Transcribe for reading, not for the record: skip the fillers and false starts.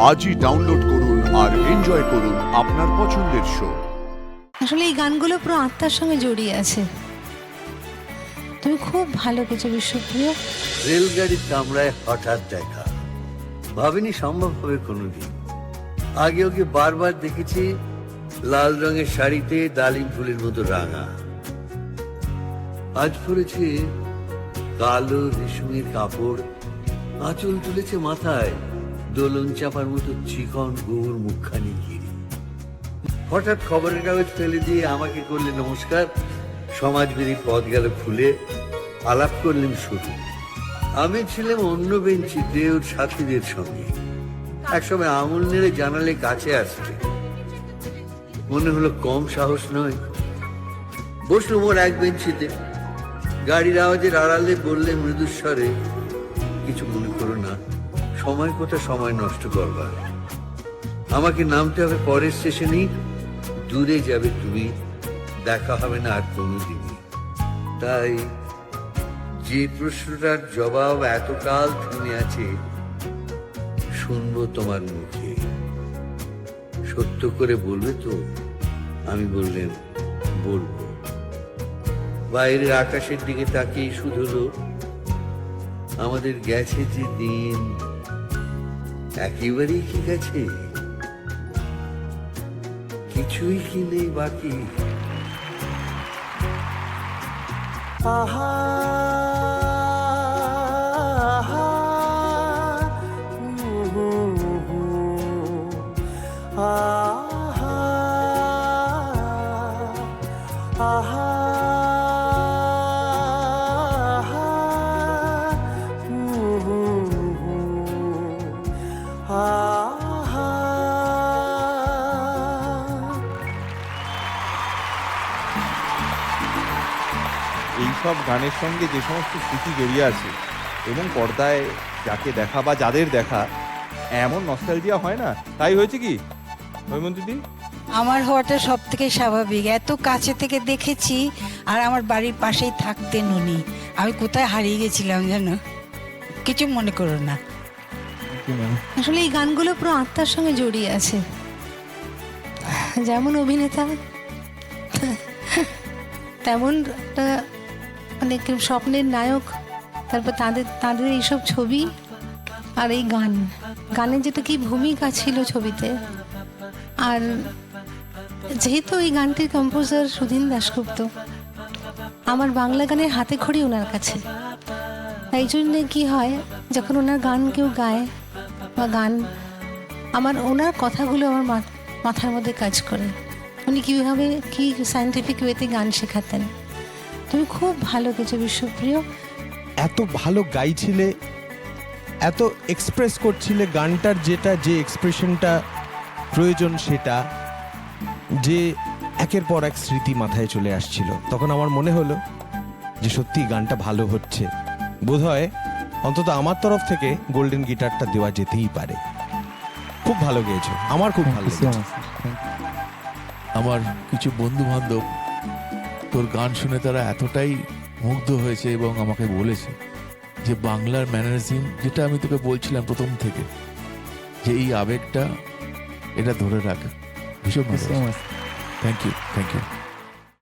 আজই ডাউনলোড করুন আর এনজয় করুন আপনার পছন্দের শো। আসলে এই গানগুলো পুরো আত্মার সঙ্গে জড়িয়ে আছে। তুমি খুব ভালো কিছু বিশ্বপ্রিয়। রেলগাড়ির কামরায় হঠাৎ দেখা, ভাবিনি সম্ভব হবে কোনোদিন। আগে ওকে বারবার দেখেছি লাল রঙের শাড়িতে ডালিম ফুলের মতো রাঙা, আজ পরেছে কালো রেশমের কাপড়, আঁচল তুলেছে মাথায় দোলন চাপার মতো চিকন গোবর মুখখানি ঘিরে। হঠাৎ খবরের কাগজ ফেলে দিয়ে আমাকে করলে নমস্কার, সমাজবিধি পথ গেল খুলে, আলাপ করলেন শুরু। আমি ছিলাম অন্য বেঞ্চিতে ওর সাথীদের সঙ্গে, একসময় আঙুল নেড়ে জানালে কাছে আসবে, মনে হলো কম সাহস নয়। বসলুম ওর এক বেঞ্চিতে, গাড়ির আওয়াজের আড়ালে বললে মৃদুস্বরে, কিছু মনে করো না, সময় কোথা সময় নষ্ট করবার, আমাকে নামতে হবে পরের স্টেশনেই, দূরে যাবে তুমি, দেখা হবে না আর কোনোদিনই। তাই যে প্রশ্নটার জবাব এতকাল থেমে আছে, শুনবো তোমার মুখে, সত্য করে বলবে তো? আমি বললেন বলবো। বাইরের আকাশের দিকে তাকিয়ে শুধু আমাদের গেছে যে দিন, একেবারেই কি গেছে, কিছুই কি নেই বাকি। আহা আহা আহা আহা এইসব গানের সঙ্গে যে সমস্ত স্মৃতি জড়িয়ে আছে এবং পর্দায় যাকে দেখা বা যাদের দেখা এমন নস্টালজিয়া হয় না, তাই হয়েছে কি হৈমন্তীদি? আমার হওয়াটা সব থেকে স্বাভাবিক। এত কাছে থেকে দেখেছি, আর আমার বাড়ির পাশেই থাকতেন উনি। আমি কোথায় হারিয়ে গেছিলাম জানো, কিছু মনে করো না। আসলে এই গানগুলো পুরো আত্মার সঙ্গে জড়িয়ে আছে। যেমন অভিনেতা, তেমন একটা মানে স্বপ্নের নায়ক, তারপর তাদের এইসব ছবি আর এই গানের যেটা কি ভূমিকা ছিল ছবিতে। আর যেহেতু এই গানটির কম্পোজার সুধীন দাশগুপ্ত, আমার বাংলা গানের হাতে খড়ি ওনার কাছে। তাই জন্যে কি হয়, যখন ওনার গান কেউ গায় বা আমার ওনার কথাগুলো আমার মাথার মধ্যে কাজ করে। উনি কীভাবে কি সায়েন্টিফিক ওয়েতে গান শেখাতেন। তুমি খুব ভালো কিছু বিশ্বপ্রিয়। এত ভালো গাইছিলে, এত এক্সপ্রেস করছিলে গানটার, যে এক্সপ্রেশনটা প্রয়োজন, সেটা যে একের পর এক স্মৃতি মাথায় চলে আসছিল। তখন আমার মনে হলো যে সত্যি গানটা ভালো হচ্ছে, বোধহয় অন্তত আমার তরফ থেকে গোল্ডেন গিটারটা দেওয়া যেতেই পারে। খুব ভালো গেয়েছো, আমার খুব ভালো লেগেছে। আমার কিছু বন্ধু বান্ধব তোর গান শুনে তারা এতটাই মুগ্ধ হয়েছে এবং আমাকে বলেছে যে বাংলার ম্যানারিজম, যেটা আমি তোকে বলছিলাম প্রথম থেকে, যে এই আবেগটা এটা ধরে রাখ। ভীষণ ভালো। Thank you.